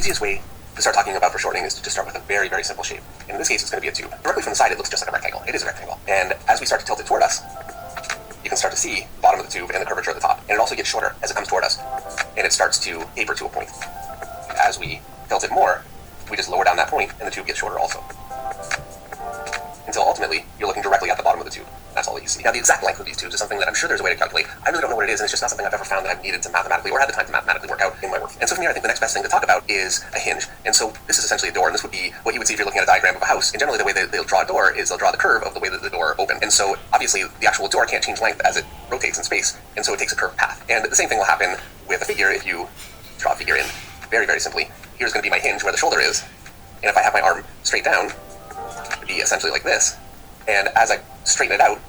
easiest way to start talking about foreshortening is to just start with a very, very simple shape. And in this case, it's going to be a tube. Directly from the side, it looks just like a rectangle. It is a rectangle. And as we start to tilt it toward us, you can start to see the bottom of the tube and the curvature at the top. And it also gets shorter as it comes toward us, and it starts to taper to a point. As we tilt it more, we just lower down that point, and the tube gets shorter also. Until ultimately, you're looking directly at the bottom of the tube. That's all that you see. Now, the exact length of these tubes is something that I'm sure there's a way to calculate. I really don't know what it is, and it's just not something I've ever found that I've needed to mathematically or had the time to mathematically work out in my work. And so from here, I think the next best thing to talk about is a hinge. And so this is essentially a door, and this would be what you would see if you're looking at a diagram of a house. And generally, the way they'll draw a door is they'll draw the curve of the way that the door opens. And so obviously, the actual door can't change length as it rotates in space, and so it takes a curved path. And the same thing will happen with a figure if you draw a figure in very, very simply. Here's going to be my hinge where the shoulder is, and if I have my arm straight down, it would be essentially like this. And as I straighten it out,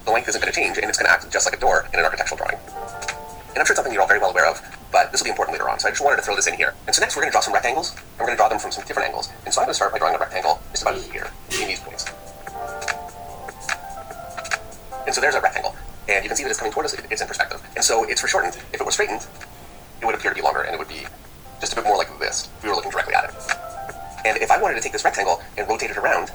the length isn't going to change, and it's going to act just like a door in an architectural drawing. And I'm sure it's something you're all very well aware of, but this will be important later on, so I just wanted to throw this in here. And so next we're going to draw some rectangles, and we're going to draw them from some different angles. And so I'm going to start by drawing a rectangle just about here, between these points. And so there's a rectangle, and you can see that it's coming toward us, it's in perspective. And so it's foreshortened. If it were straightened, it would appear to be longer, and it would be just a bit more like this, if we were looking directly at it. And if I wanted to take this rectangle and rotate it around,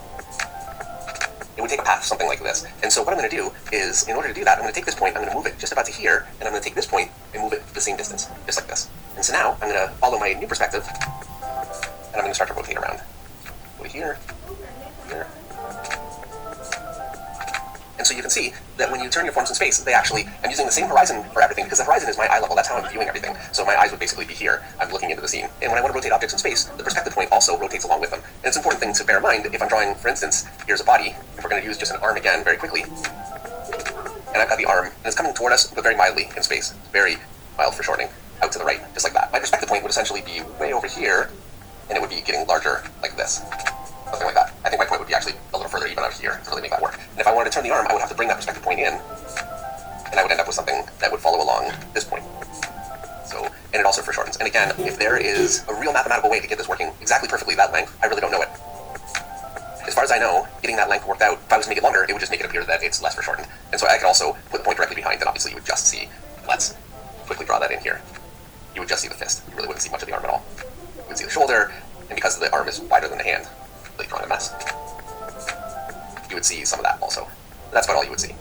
it would take a path something like this. And so what I'm going to do is, in order to do that, I'm going to take this point, I'm going to move it just about to here, and I'm going to take this point and move it the same distance, just like this. And so now I'm going to follow my new perspective, and I'm going to start to rotate around. Go to here, here. And so you can see that when you turn your forms in space, they actually, I'm using the same horizon for everything, because the horizon is my eye level, that's how I'm viewing everything. So my eyes would basically be here, I'm looking into the scene. And when I want to rotate objects in space, the perspective point also rotates along with them. And it's an important thing to bear in mind, if I'm drawing, for instance, here's a body, if we're going to use just an arm again very quickly, and I've got the arm, and it's coming toward us, but very mildly in space. It's very mild foreshortening, out to the right, just like that. My perspective point would essentially be way over here, and it would be getting larger like this. Something like that. I think my point would be actually a little further even out here to really make that work. And if I wanted to turn the arm, I would have to bring that perspective point in, and I would end up with something that would follow along this point. So, and it also foreshortens. And again, if there is a real mathematical way to get this working exactly perfectly that length, I really don't know it. As far as I know, getting that length worked out, if I was to make it longer, it would just make it appear that it's less foreshortened. And so I could also put the point directly behind, and obviously you would just see, let's quickly draw that in here. You would just see the fist. You really wouldn't see much of the arm at all. You would see the shoulder, and because the arm is wider than the hand, really drawing a mess, you would see some of that also. That's about all you would see.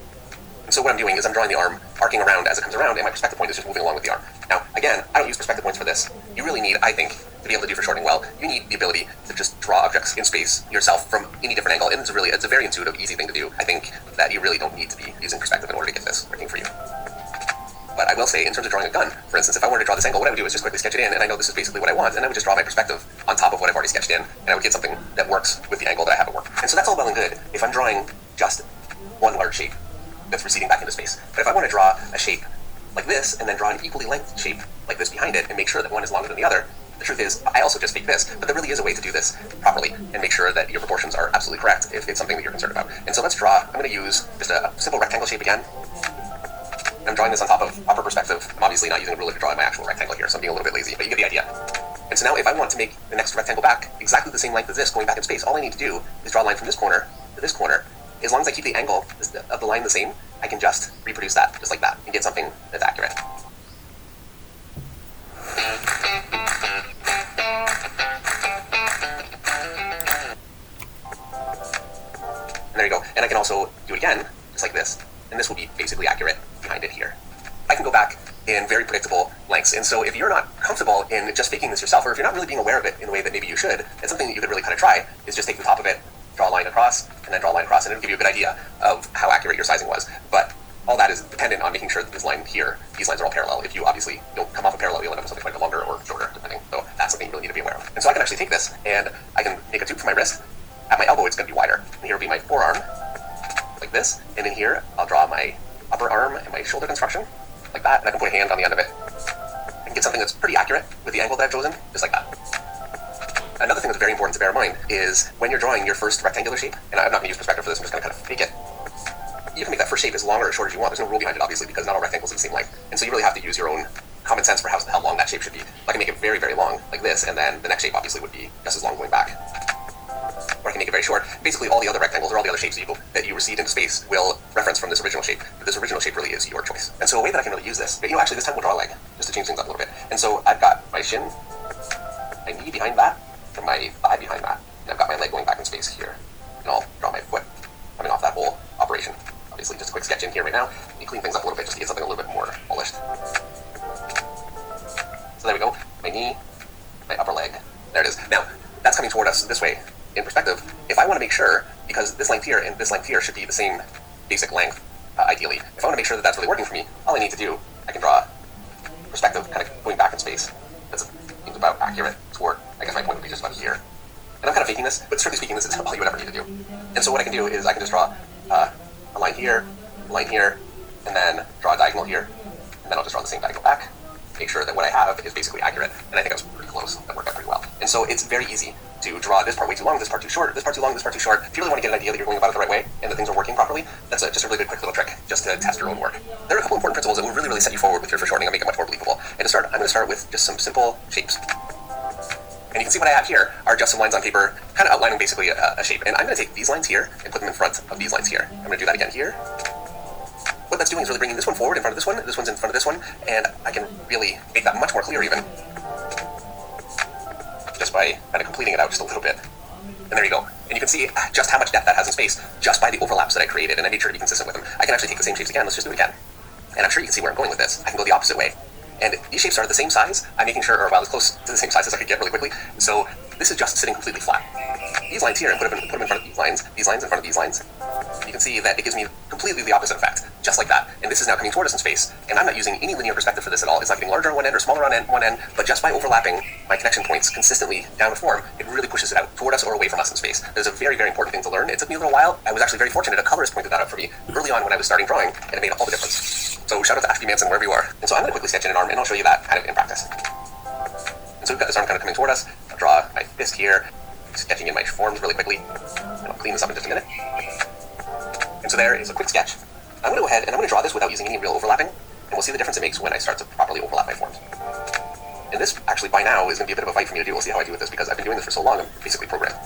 And so what I'm doing is I'm drawing the arm, arcing around as it comes around, and my perspective point is just moving along with the arm. Now, again, I don't use perspective points for this. You really need, I think, to be able to do foreshortening well, you need the ability to just draw objects in space yourself from any different angle, and it's a very intuitive, easy thing to do. I think that you really don't need to be using perspective in order to get this working for you. But I will say, in terms of drawing a gun, for instance, if I wanted to draw this angle, what I would do is just quickly sketch it in, and I know this is basically what I want, and I would just draw my perspective on top of what I've already sketched in, and I would get something that works with the angle that I have at work. And so that's all well and good if I'm drawing just one large shape that's receding back into space. But if I want to draw a shape like this, and then draw an equally lengthed shape like this behind it, and make sure that one is longer than the other, the truth is, I also just fake this, but there really is a way to do this properly and make sure that your proportions are absolutely correct if it's something that you're concerned about. And so let's draw, I'm going to use just a simple rectangle shape again. I'm drawing this on top of upper perspective. I'm obviously not using a ruler to draw my actual rectangle here, so I'm being a little bit lazy, but you get the idea. And so now if I want to make the next rectangle back exactly the same length as this, going back in space, all I need to do is draw a line from this corner to this corner. As long as I keep the angle of the line the same, I can just reproduce that, just like that, and get something that's accurate. And there you go. And I can also do it again, just like this, and this will be basically accurate behind it here. I can go back in very predictable lengths, and so if you're not comfortable in just faking this yourself, or if you're not really being aware of it in the way that maybe you should, it's something that you could really kind of try, is just take the top of it, draw a line across, and then draw a line across, and it'll give you a good idea of how accurate your sizing was. But all that is dependent on making sure that this line here, these lines are all parallel. If you obviously don't come off a parallel, you'll end up with something quite a bit longer or shorter, depending. So that's something you really need to be aware of. And so I can actually take this, and I can make a tube for my wrist. At my elbow, it's going to be wider. And here will be my forearm, like this. And in here, I'll draw my upper arm and my shoulder construction, like that. And I can put a hand on the end of it. I can get something that's pretty accurate with the angle that I've chosen, just like that. Another thing that's very important to bear in mind is when you're drawing your first rectangular shape, and I'm not going to use perspective for this, I'm just going to kind of fake it. You can make that first shape as long or as short as you want. There's no rule behind it, obviously, because not all rectangles are the same length. And so you really have to use your own common sense for how long that shape should be. I can make it very, very long, like this, and then the next shape obviously would be just as long going back. Or I can make it very short. Basically, all the other rectangles or all the other shapes that you recede into space will reference from this original shape. But this original shape really is your choice. And so a way that I can really use this, actually this time we'll draw a leg, just to change things up a little bit. And so I've got my shin, my knee, knee behind that, and my thigh behind that. And I've got my leg going back in space here. And I'll draw my foot coming off that whole operation. Obviously, just a quick sketch in here right now. You clean things up a little bit just to get something a little bit more polished. So there we go. My knee, my upper leg. There it is. Now, that's coming toward us this way. In perspective, if I want to make sure, because this length here and this length here should be the same basic length, ideally. If I want to make sure that that's really working for me, all I need to do, I can draw perspective kind of going back in space. That's seems about accurate toward, I guess my point would be just about here. And I'm kind of faking this, but strictly speaking, this is all you would ever need to do. And so what I can do is I can just draw a line here, and then draw a diagonal here, and then I'll just draw the same diagonal back. Make sure that what I have is basically accurate, and I think I was pretty close. That worked out pretty well. And so it's very easy to draw this part way too long, this part too short, this part too long, this part too short. If you really want to get an idea that you're going about it the right way and that things are working properly, that's just a really good quick little trick just to test your own work. There are a couple important principles that will really set you forward with your foreshortening and make it much more believable. And to start, I'm going to start with just some simple shapes. And you can see what I have here are just some lines on paper, kind of outlining basically a shape. And I'm going to take these lines here and put them in front of these lines here. I'm going to do that again here. What that's doing is really bringing this one forward in front of this one's in front of this one, and I can really make that much more clear even, just by kind of completing it out just a little bit. And there you go. And you can see just how much depth that has in space just by the overlaps that I created, and I made sure to be consistent with them. I can actually take the same shapes again. Let's just do it again. And I'm sure you can see where I'm going with this. I can go the opposite way. And these shapes are the same size. I'm making sure, or well, as close to the same size as I could get really quickly. So this is just sitting completely flat. These lines here, and put them in front of these lines in front of these lines. You can see that it gives me completely the opposite effect, just like that. And this is now coming toward us in space. And I'm not using any linear perspective for this at all. It's not getting larger on one end or smaller on one end, but just by overlapping my connection points consistently down a form, it really pushes it out toward us or away from us in space. There's a very important thing to learn. It took me a little while. I was actually very fortunate. A colorist pointed that out for me early on when I was starting drawing, and it made all the difference. So shout out to Ashby Manson, wherever you are. And so I'm going to quickly sketch in an arm, and I'll show you that kind of in practice. And so we've got this arm kind of coming toward us. I'll draw my fist here, sketching in my forms really quickly. And I'll clean this up in just a minute. And so there is a quick sketch. I'm going to go ahead and I'm going to draw this without using any real overlapping, and we'll see the difference it makes when I start to properly overlap my forms. And this actually by now is going to be a bit of a fight for me to do. We'll see how I do with this because I've been doing this for so long, I'm basically programmed.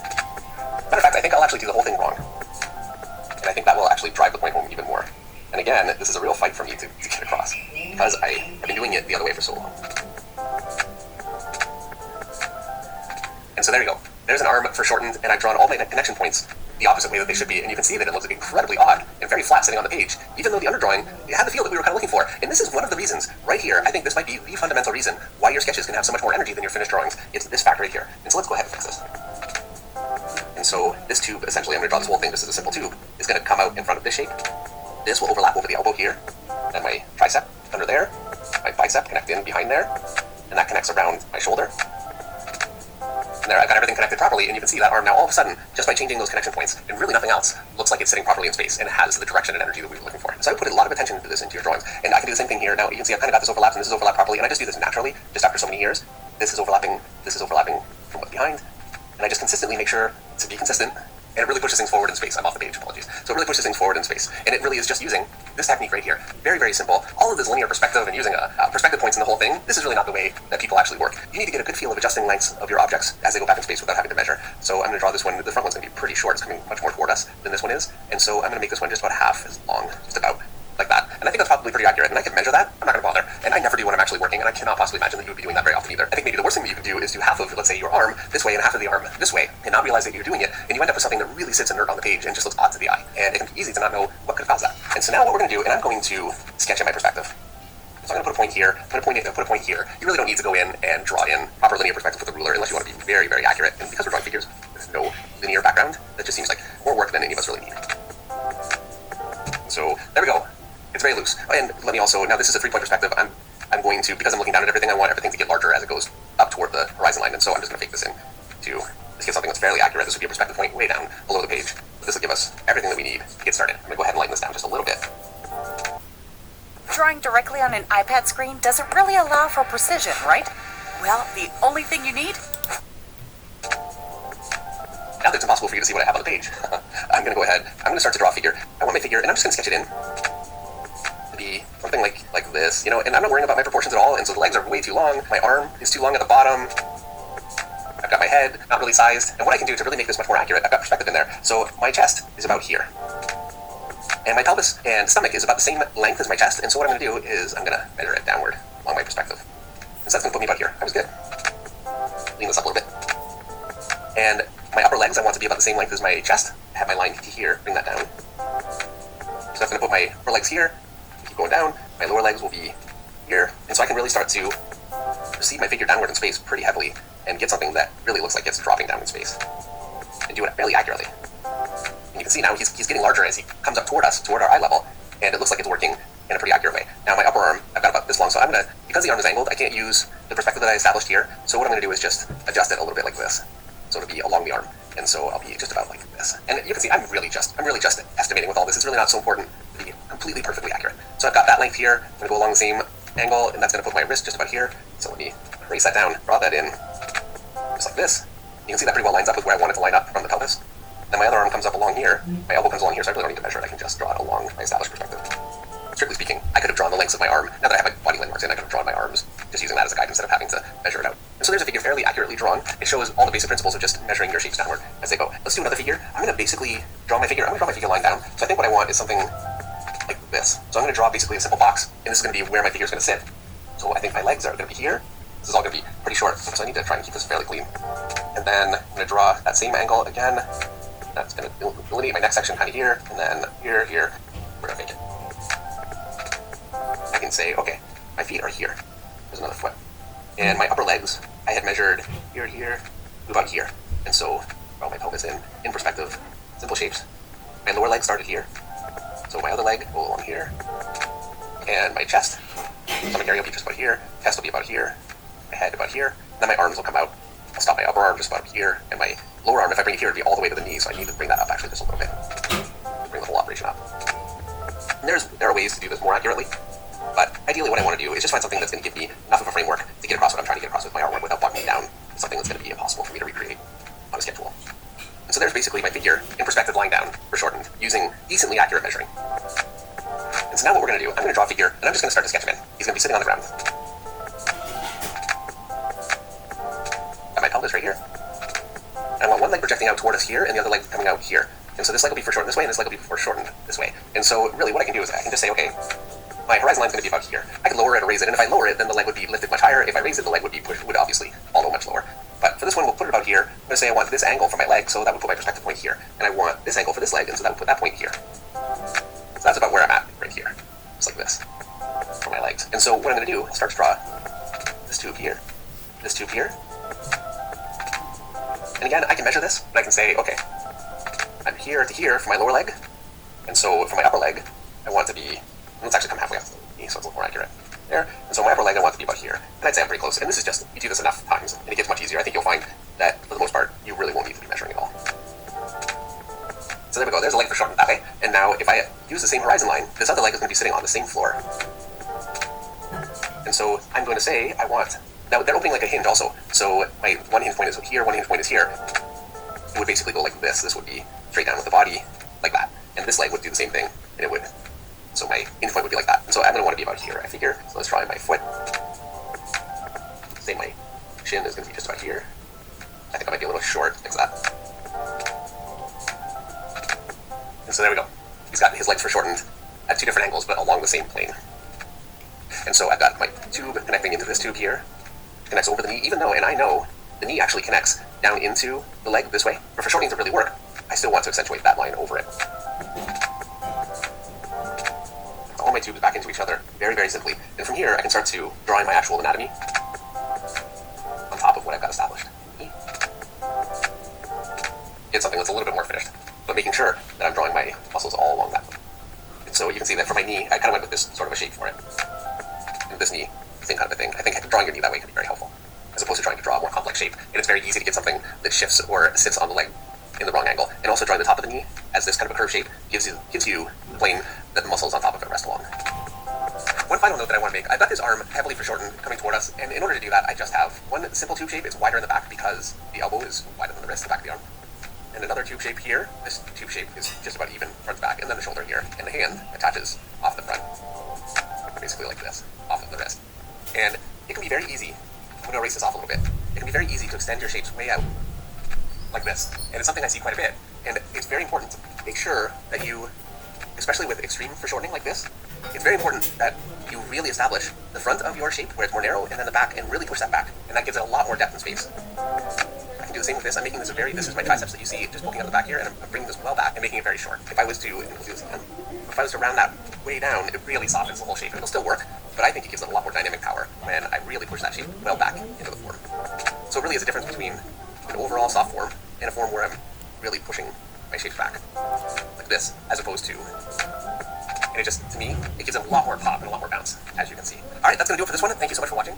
Matter of fact, I think I'll actually do the whole thing wrong. And I think that will actually drive the point home even more. And again, this is a real fight for me to get across because I have been doing it the other way for so long. And so there you go. There's an arm foreshortened, and I've drawn all my connection points the opposite way that they should be, and you can see that it looks incredibly odd and very flat sitting on the page, even though the underdrawing it had the feel that we were kind of looking for. And this is one of the reasons, right here, I think this might be the fundamental reason why your sketches can have so much more energy than your finished drawings. It's this fact right here. And so let's go ahead and fix this. And so this tube, essentially, I'm going to draw this whole thing just as a simple tube, is going to come out in front of this shape. This will overlap over the elbow here, and my tricep under there, my bicep connect in behind there, and that connects around my shoulder. And there, I've got everything connected properly, and you can see that arm now all of a sudden, just by changing those connection points, and really nothing else, looks like it's sitting properly in space, and it has the direction and energy that we were looking for. So I would put a lot of attention into this into your drawings, and I can do the same thing here. Now you can see I've kind of got this overlapped, and this is overlapped properly, and I just do this naturally, just after so many years. This is overlapping from what's behind, and I just consistently make sure to be consistent, and it really pushes things forward in space. I'm off the page, apologies. So it really pushes things forward in space, and it really is just using this technique right here. Very simple. All of this linear perspective and using perspective points in the whole thing, this is really not the way that people actually work. You need to get a good feel of adjusting lengths of your objects as they go back in space without having to measure. So I'm going to draw this one. The front one's going to be pretty short. It's coming much more toward us than this one is, and so I'm going to make this one just about half as long, just about like that. And I think that's probably pretty accurate, and I can measure that. I'm not going to bother. And I never do when I'm actually working, and I cannot possibly imagine that you would be doing that very often either. I think maybe the worst thing that you can do is do half of, let's say, your arm this way and half of the arm this way, and not realize that you're doing it, and you end up with something that really sits inert on the page and just looks odd to the eye. And it can be easy to not know what could have caused that. And so now what we're going to do, and I'm going to sketch in my perspective. So I'm going to put a point here, put a point here. You really don't need to go in and draw in proper linear perspective with a ruler unless you want to be very accurate. And because we're drawing figures with no linear background, that just seems like more work than any of us really need. So there we go. It's very loose. And let me also, now this is a 3-point perspective. I'm going to, because I'm looking down at everything, I want everything to get larger as it goes up toward the horizon line. And so I'm just going to fake this in to just get something that's fairly accurate. This would be a perspective point way down below the page. This will give us everything that we need to get started. I'm going to go ahead and lighten this down just a little bit. Drawing directly on an iPad screen doesn't really allow for precision, right? Well, the only thing you need... Now that it's impossible for you to see what I have on the page, I'm going to go ahead. I'm going to start to draw a figure. I want my figure, and I'm just going to sketch it in. Be something like this, you know, and I'm not worrying about my proportions at all, and so the legs are way too long, my arm is too long at the bottom, I've got my head not really sized, and what I can do to really make this much more accurate, I've got perspective in there. So my chest is about here, and my pelvis and stomach is about the same length as my chest, and so what I'm going to do is I'm going to measure it downward along my perspective. And so that's going to put me about here. I was good. lean this up a little bit. And my upper legs I want to be about the same length as my chest. I have my line here, bring that down. So I'm going to put my upper legs here, keep going down, my lower legs will be here. And so I can really start to receive my figure downward in space pretty heavily and get something that really looks like it's dropping down in space. And do it fairly accurately. And you can see now he's getting larger as he comes up toward us, toward our eye level, and it looks like it's working in a pretty accurate way. Now my upper arm, I've got about this long, so I'm going to, because the arm is angled, I can't use the perspective that I established here, so what I'm going to do is just adjust it a little bit like this. So it'll be along the arm, and so I'll be just about like this. And you can see I'm really just estimating with all this. It's really not so important to be completely perfectly accurate. So I've got that length here, I'm going to go along the same angle, and that's going to put my wrist just about here. So let me erase that down, draw that in, just like this. You can see that pretty well lines up with where I want it to line up from the pelvis. Then my other arm comes up along here, my elbow comes along here, so I really don't need to measure it, I can just draw it along my established perspective. Strictly speaking, I could have drawn the lengths of my arm. Now that I have my body landmarks in, I could have drawn my arms, just using that as a guide instead of having to measure it out. And so there's a figure fairly accurately drawn. It shows all the basic principles of just measuring your shapes downward as they go. Let's do another figure. I'm going to basically draw my figure. I'm going to draw my figure line down. So I think what I want is something like this. So I'm going to draw basically a simple box, and this is going to be where my figure is going to sit. So I think my legs are going to be here. This is all going to be pretty short, so I need to try and keep this fairly clean. And then I'm going to draw that same angle again. That's going to delineate my neck section kind of here, and then here, we're going to make it. I can say, okay, my feet are here. There's another foot. And my upper legs, I had measured here, about here. And so, draw my pelvis in perspective, simple shapes. My lower leg started here. So my other leg will go along here. And my chest, stomach area will be just about here. Chest will be about here. My head about here. And then my arms will come out. I'll stop my upper arm just about here. And my lower arm, if I bring it here, it'll be all the way to the knee. So I need to bring that up actually just a little bit. Bring the whole operation up. And there are ways to do this more accurately. But ideally what I want to do is just find something that's going to give me enough of a framework to get across what I'm trying to get across with my artwork without bogging me down. Something that's going to be impossible for me to recreate on a schedule. And so there's basically my figure in perspective lying down, foreshortened, using decently accurate measuring. And so now what we're going to do, I'm going to draw a figure, and I'm just going to start to sketch him in. He's going to be sitting on the ground. Got my pelvis right here. And I want one leg projecting out toward us here, and the other leg coming out here. And so this leg will be foreshortened this way, and this leg will be foreshortened this way. And so really what I can do is I can just say, okay, my horizon line is going to be about here. I can lower it or raise it, and if I lower it, then the leg would be lifted much higher. If I raise it, the leg would obviously fall much lower. But for this one, we'll put it about here. I'm going to say I want this angle for my leg, so that would put my perspective point here. And I want this angle for this leg, and so that would put that point here. So that's about where I'm at, right here. Just like this, for my legs. And so what I'm going to do, I'll start to draw this tube here, this tube here. And again, I can measure this, but I can say, okay, I'm here to here for my lower leg. And so for my upper leg, I want to be, let's actually come halfway up to the knee, so it's a little more accurate. There. And so my upper leg I want to be about here. And I'd say I'm pretty close. And this is just, you do this enough times, and it gets much easier. I think you'll find that, for the most part, you really won't need to be measuring at all. So there we go. There's a leg foreshortened that way. And now, if I use the same horizon line, this other leg is going to be sitting on the same floor. And so I'm going to say, I want... Now, they're opening like a hinge also. So my one hinge point is here, one hinge point is here. It would basically go like this. This would be straight down with the body, like that. And this leg would do the same thing, and it would... So my hinge point would be like that. And so I'm going to want to be about here, I figure. So let's try my foot. Say my shin is going to be just about here. I think I might be a little short, like that. And so there we go. He's got his legs foreshortened at two different angles, but along the same plane. And so I've got my tube connecting into this tube here. It connects over the knee, even though, and I know, the knee actually connects down into the leg this way. But for foreshortening to really work, I still want to accentuate that line over it. All my tubes back into each other, very, very simply. And from here, I can start to draw in my actual anatomy on top of what I've got established. Get something that's a little bit more finished, but making sure that I'm drawing my muscles all along that way. And so you can see that for my knee, I kind of went with this sort of a shape for it. And this knee, same kind of a thing. I think drawing your knee that way could be very helpful, as opposed to trying to draw a more complex shape. And it's very easy to get something that shifts or sits on the leg in the wrong angle. And also drawing the top of the knee as this kind of a curved shape gives you the plane that the muscles on top of it rest along. One final note that I want to make, I've got this arm heavily foreshortened coming toward us, and in order to do that, I just have one simple tube shape. It's wider in the back because the elbow is wider than the wrist, the back of the arm. And another tube shape here. This tube shape is just about even front to back, and then the shoulder here. And the hand attaches off the front, basically like this, off of the wrist. And it can be very easy, I'm going to erase this off a little bit, it can be very easy to extend your shapes way out, like this. And it's something I see quite a bit. And it's very important to make sure that you, especially with extreme foreshortening like this, it's very important that you really establish the front of your shape where it's more narrow, and then the back, and really push that back. And that gives it a lot more depth and space. I can do the same with this. I'm making this this is my triceps that you see just poking out the back here, and I'm bringing this well back and making it very short. If I was to, and we'll do this again, if I was to round that way down, it really softens the whole shape. It'll still work, but I think it gives it a lot more dynamic power when I really push that shape well back into the form. So it really is a difference between an overall soft form and a form where I'm really pushing my shapes back, like this, as opposed to, and it just, to me, it gives it a lot more pop and a lot more bounce, as you can see. Alright, that's going to do it for this one. Thank you so much for watching.